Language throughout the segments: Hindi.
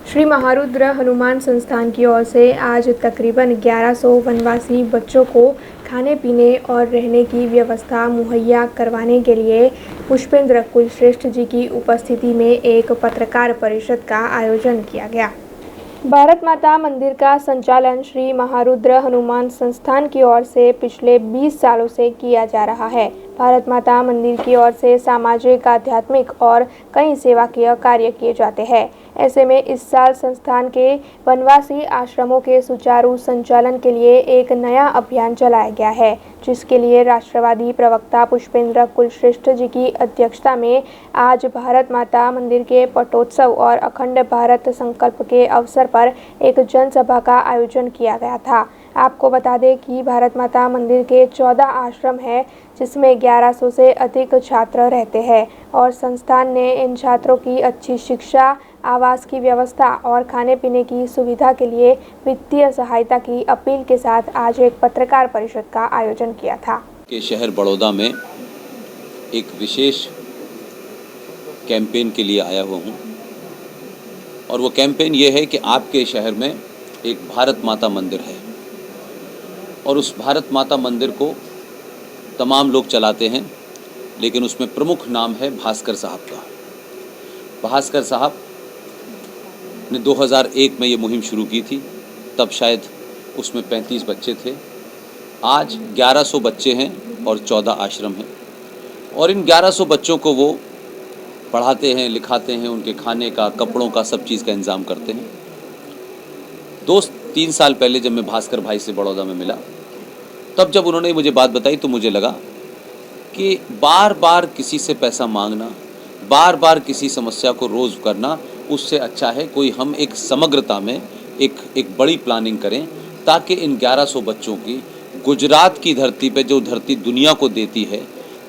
श्री महारुद्र हनुमान संस्थान की ओर से आज तकरीबन 1100 वनवासी बच्चों को खाने पीने और रहने की व्यवस्था मुहैया करवाने के लिए पुष्पेंद्र कुलश्रेष्ठ जी की उपस्थिति में एक पत्रकार परिषद का आयोजन किया गया। भारत माता मंदिर का संचालन श्री महारुद्र हनुमान संस्थान की ओर से पिछले 20 सालों से किया जा रहा है। भारत माता मंदिर की ओर से सामाजिक, आध्यात्मिक और कई सेवाकीय कार्य किए जाते हैं। ऐसे में इस साल संस्थान के वनवासी आश्रमों के सुचारू संचालन के लिए एक नया अभियान चलाया गया है, जिसके लिए राष्ट्रवादी प्रवक्ता पुष्पेंद्र कुलश्रेष्ठ जी की अध्यक्षता में आज भारत माता मंदिर के पटोत्सव और अखंड भारत संकल्प के अवसर पर एक जनसभा का आयोजन किया गया था। आपको बता दें कि भारत माता मंदिर के 14 आश्रम हैं, जिसमें 1100 से अधिक छात्र रहते हैं और संस्थान ने इन छात्रों की अच्छी शिक्षा, आवास की व्यवस्था और खाने पीने की सुविधा के लिए वित्तीय सहायता की अपील के साथ आज एक पत्रकार परिषद का आयोजन किया था। के शहर बड़ौदा में एक विशेष कैंपेन के लिए आया हुआ हूँ और वो कैंपेन ये है कि आपके शहर में एक भारत माता मंदिर है और उस भारत माता मंदिर को तमाम लोग चलाते हैं, लेकिन उसमें प्रमुख नाम है भास्कर साहब का। भास्कर साहब ने 2001 में ये मुहिम शुरू की थी, तब शायद उसमें 35 बच्चे थे। आज 1100 बच्चे हैं और 14 आश्रम हैं और इन 1100 बच्चों को वो पढ़ाते हैं, लिखाते हैं, उनके खाने का, कपड़ों का, सब चीज़ का इंतज़ाम करते हैं। 2-3 साल पहले जब मैं भास्कर भाई से बड़ौदा में मिला, तब जब उन्होंने मुझे बात बताई तो मुझे लगा कि बार बार किसी से पैसा मांगना, बार बार किसी समस्या को रोज़ करना, उससे अच्छा है कोई हम एक समग्रता में एक बड़ी प्लानिंग करें, ताकि इन 1100 बच्चों की गुजरात की धरती पे, जो धरती दुनिया को देती है,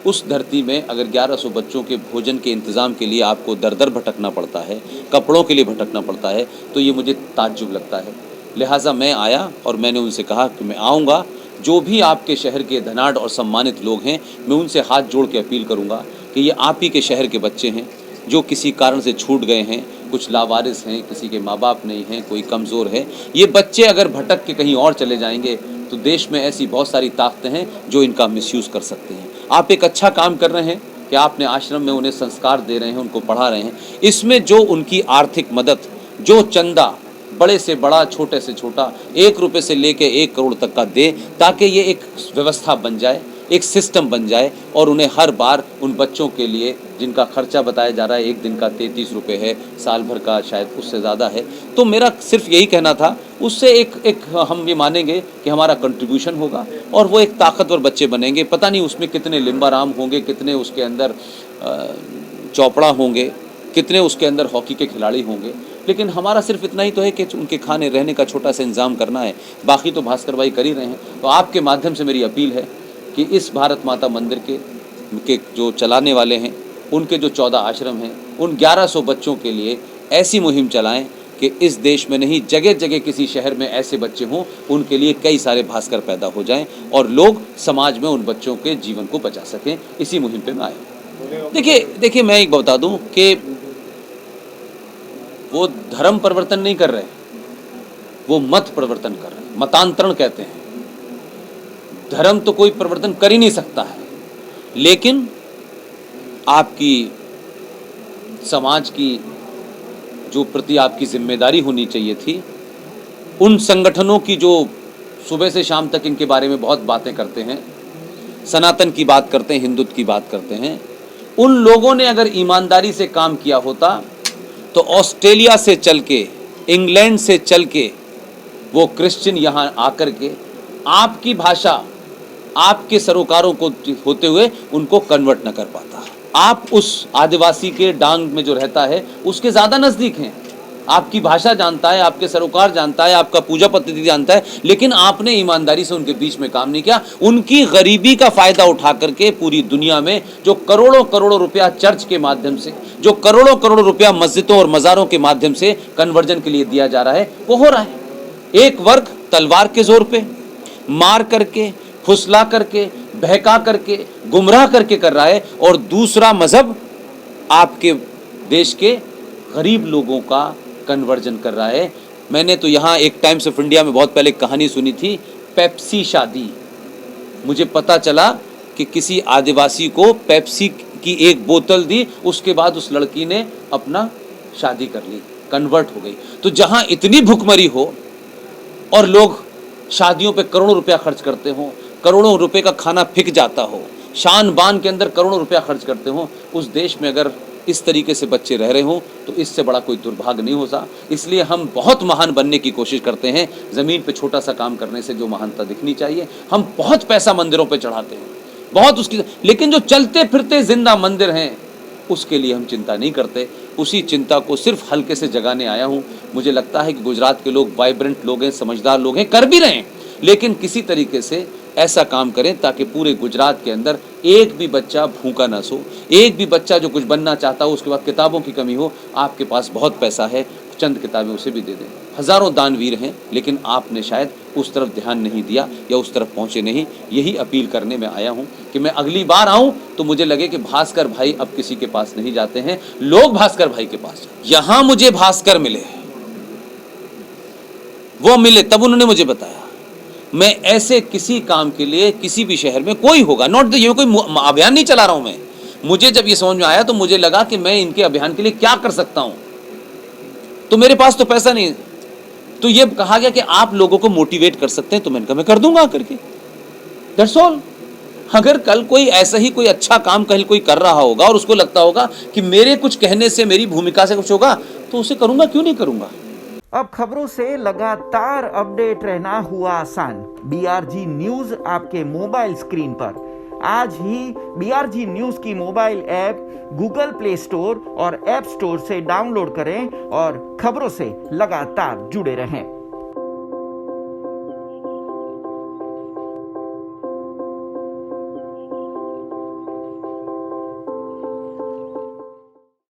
उस धरती में अगर 1100 बच्चों के भोजन के इंतज़ाम के लिए आपको दर दर भटकना पड़ता है, कपड़ों के लिए भटकना पड़ता है, तो ये मुझे ताज्जुब लगता है। लिहाजा मैं आया और मैंने उनसे कहा कि मैं आऊँगा, जो भी आपके शहर के धनाढ़ और सम्मानित लोग हैं, मैं उनसे हाथ जोड़ के अपील करूँगा कि ये आप ही के शहर के बच्चे हैं जो किसी कारण से छूट गए हैं, कुछ लावारिस हैं, किसी के माँ बाप नहीं हैं, कोई कमज़ोर है। ये बच्चे अगर भटक के कहीं और चले जाएंगे तो देश में ऐसी बहुत सारी ताकतें हैं जो इनका मिसयूज़ कर सकते हैं। आप एक अच्छा काम कर रहे हैं कि आपने आश्रम में उन्हें संस्कार दे रहे हैं, उनको पढ़ा रहे हैं। इसमें जो उनकी आर्थिक मदद, जो चंदा बड़े से बड़ा, छोटे से छोटा, 1 रुपये से लेके 1 करोड़ तक का दे, ताकि ये एक व्यवस्था बन जाए, एक सिस्टम बन जाए और उन्हें हर बार उन बच्चों के लिए जिनका खर्चा बताया जा रहा है, एक दिन का 33 रुपये है, साल भर का शायद उससे ज़्यादा है, तो मेरा सिर्फ यही कहना था, उससे एक हम ये मानेंगे कि हमारा कंट्रीब्यूशन होगा और वो एक ताकतवर बच्चे बनेंगे। पता नहीं उसमें कितने लिम्बाराम होंगे, कितने उसके अंदर चौपड़ा होंगे, कितने उसके अंदर हॉकी के खिलाड़ी होंगे, लेकिन हमारा सिर्फ इतना ही तो है कि उनके खाने रहने का छोटा सा इंतज़ाम करना है। बाकी तो भास्कर भाई कर ही रहे हैं। तो आपके माध्यम से मेरी अपील है कि इस भारत माता मंदिर के जो चलाने वाले हैं, उनके जो 14 आश्रम हैं, उन 1100 बच्चों के लिए ऐसी मुहिम चलाएं कि इस देश में नहीं, जगह जगह किसी शहर में ऐसे बच्चे हों, उनके लिए कई सारे भास्कर पैदा हो जाएं और लोग समाज में उन बच्चों के जीवन को बचा सकें। इसी मुहिम पे मैं आया। देखिए मैं एक बता दूं कि वो धर्म परिवर्तन नहीं कर रहे, वो मत परिवर्तन कर रहे हैं, मतांतरण कहते हैं। धर्म तो कोई परिवर्तन कर ही नहीं सकता है, लेकिन आपकी समाज की जो प्रति आपकी जिम्मेदारी होनी चाहिए थी, उन संगठनों की जो सुबह से शाम तक इनके बारे में बहुत बातें करते हैं, सनातन की बात करते हैं, हिंदुत्व की बात करते हैं, उन लोगों ने अगर ईमानदारी से काम किया होता तो ऑस्ट्रेलिया से चल के, इंग्लैंड से चल के वो क्रिश्चियन यहाँ आकर के आपकी भाषा, आपके सरोकारों को होते हुए उनको कन्वर्ट न कर पाता। आप उस आदिवासी के डांग में जो रहता है उसके ज़्यादा नज़दीक हैं, आपकी भाषा जानता है, आपके सरोकार जानता है, आपका पूजा पद्धति जानता है, लेकिन आपने ईमानदारी से उनके बीच में काम नहीं किया। उनकी गरीबी का फ़ायदा उठा करके पूरी दुनिया में जो करोड़ों करोड़ों रुपया चर्च के माध्यम से, जो करोड़ों करोड़ों रुपया मस्जिदों और मज़ारों के माध्यम से कन्वर्जन के लिए दिया जा रहा है, वो हो रहा है। एक वर्ग तलवार के जोर पे मार करके, फुसला करके, बहका करके, गुमराह करके कर रहा है और दूसरा मजहब आपके देश के गरीब लोगों का कन्वर्जन कर रहा है। मैंने तो यहाँ एक टाइम्स ऑफ इंडिया में बहुत पहले कहानी सुनी थी, पेप्सी शादी। मुझे पता चला कि किसी आदिवासी को पेप्सी की एक बोतल दी, उसके बाद उस लड़की ने अपना शादी कर ली, कन्वर्ट हो गई। तो जहाँ इतनी भुखमरी हो और लोग शादियों पे करोड़ों रुपया खर्च करते हो, करोड़ों रुपए का खाना फिक जाता हो, शान बान के अंदर करोड़ों रुपया खर्च करते हो, उस देश में अगर इस तरीके से बच्चे रह रहे हों तो इससे बड़ा कोई दुर्भाग्य नहीं होता। इसलिए हम बहुत महान बनने की कोशिश करते हैं। ज़मीन पे छोटा सा काम करने से जो महानता दिखनी चाहिए, हम बहुत पैसा मंदिरों पे चढ़ाते हैं, बहुत उसकी, लेकिन जो चलते फिरते जिंदा मंदिर हैं उसके लिए हम चिंता नहीं करते। उसी चिंता को सिर्फ हल्के से जगाने आया हूँ। मुझे लगता है कि गुजरात के लोग वाइब्रेंट लोग हैं, समझदार लोग हैं, कर भी रहे हैं, लेकिन किसी तरीके से ऐसा काम करें ताकि पूरे गुजरात के अंदर एक भी बच्चा भूखा ना सो, एक भी बच्चा जो कुछ बनना चाहता हो, उसके बाद किताबों की कमी हो, आपके पास बहुत पैसा है, चंद किताबें उसे भी दे दें। हज़ारों दानवीर हैं, लेकिन आपने शायद उस तरफ ध्यान नहीं दिया या उस तरफ पहुँचे नहीं। यही अपील करने में आया हूँ कि मैं अगली बार आऊँ तो मुझे लगे कि भास्कर भाई अब किसी के पास नहीं जाते हैं, लोग भास्कर भाई के पास जाते। यहाँ मुझे भास्कर मिले, वो मिले तब उन्होंने मुझे बताया। मैं ऐसे किसी काम के लिए किसी भी शहर में कोई होगा, नॉट ये कोई अभियान नहीं चला रहा हूं मैं। मुझे जब ये समझ में आया तो मुझे लगा कि मैं इनके अभियान के लिए क्या कर सकता हूं, तो मेरे पास तो पैसा नहीं, तो ये कहा गया कि आप लोगों को मोटिवेट कर सकते हैं, तो मैंने कहा मैं कर दूंगा करके, दैट्स ऑल। अगर कल कोई ऐसा ही कोई अच्छा काम कल कोई कर रहा होगा और उसको लगता होगा कि मेरे कुछ कहने से, मेरी भूमिका से कुछ होगा, तो उसे करूंगा, क्यों नहीं करूंगा। अब खबरों से लगातार अपडेट रहना हुआ आसान। BRG न्यूज आपके मोबाइल स्क्रीन पर। आज ही BRG न्यूज की mobile app Google play store और ऐप स्टोर से डाउनलोड करें और खबरों से लगातार जुड़े रहें।